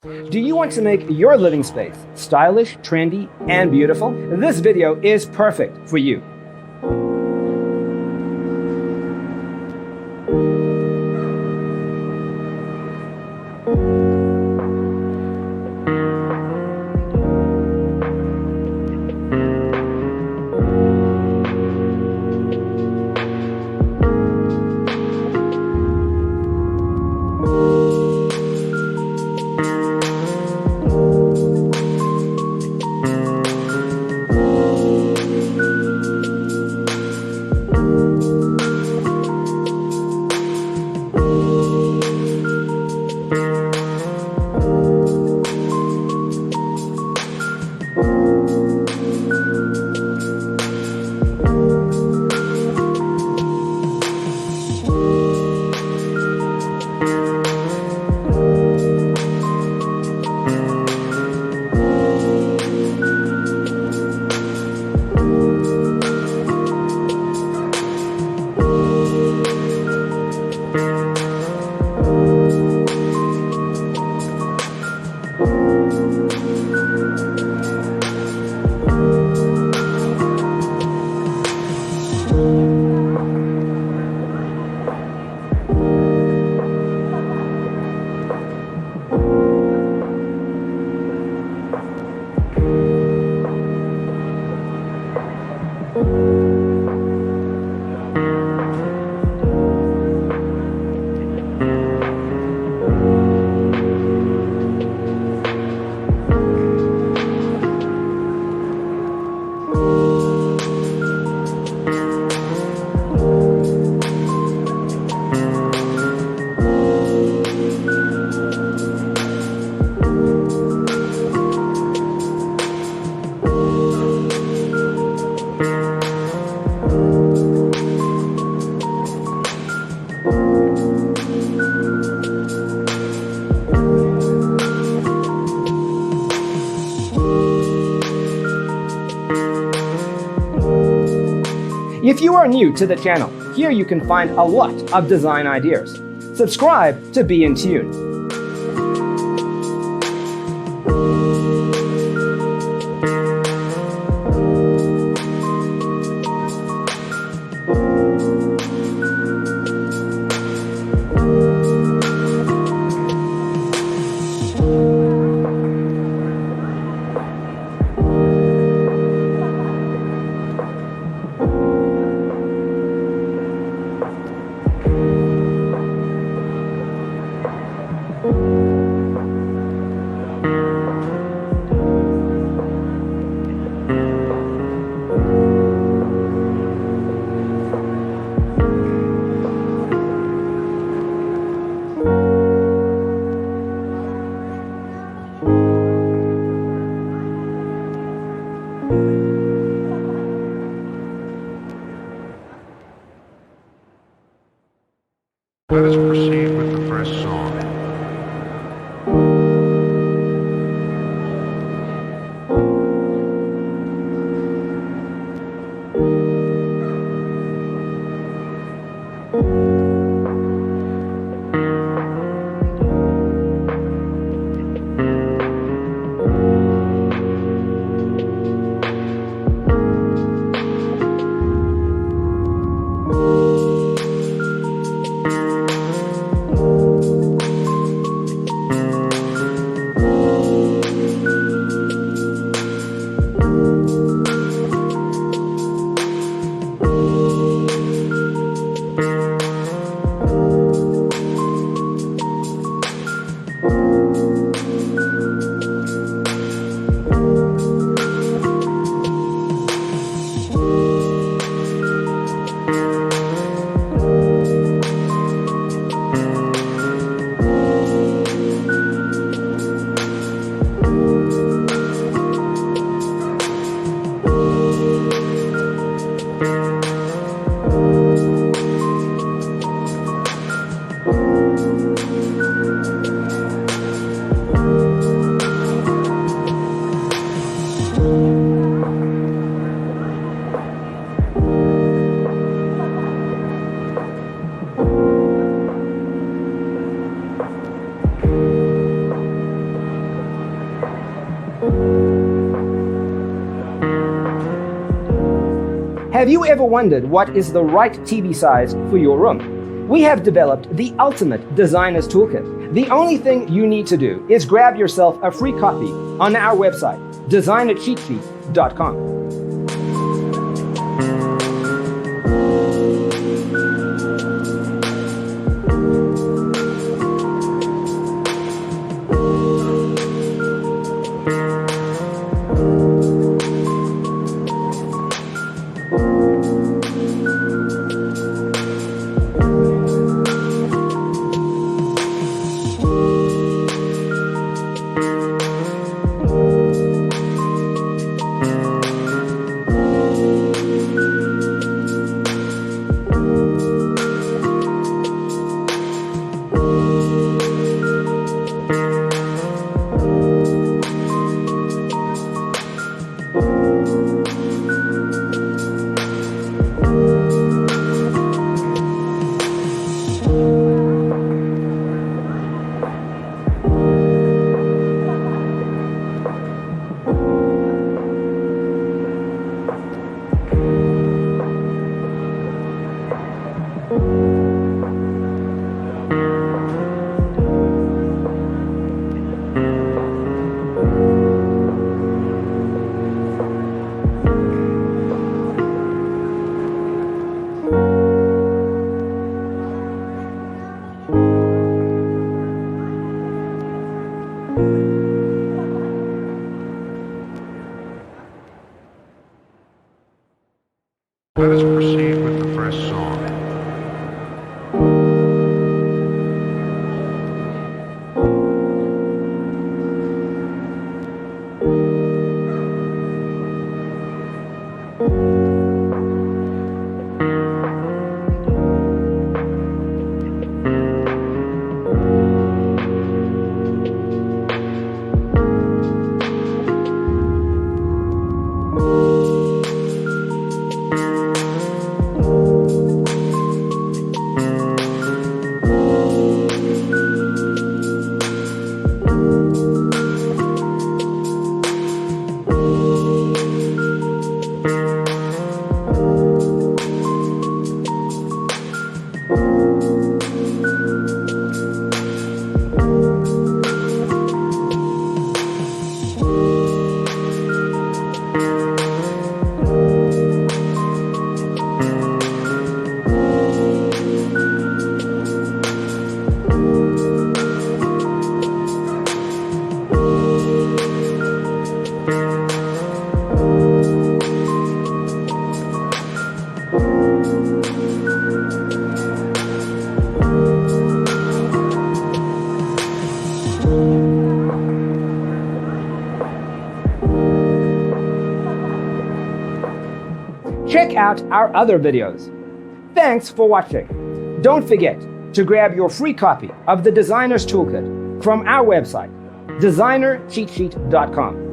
Do you want to make your living space stylish, trendy, and beautiful? This video is perfect for you. If you are new to the channel, here you can find a lot of design ideas. Subscribe to be in tune. Let us proceed with the first song. Have you ever wondered what is the right TV size for your room? We have developed the ultimate designer's toolkit. The only thing you need to do is grab yourself a free copy on our website, designercheatsheet.com. Let us proceed with the first song. Check out our other videos. Thanks for watching. Don't forget to grab your free copy of the Designer's Toolkit from our website, designercheatsheet.com.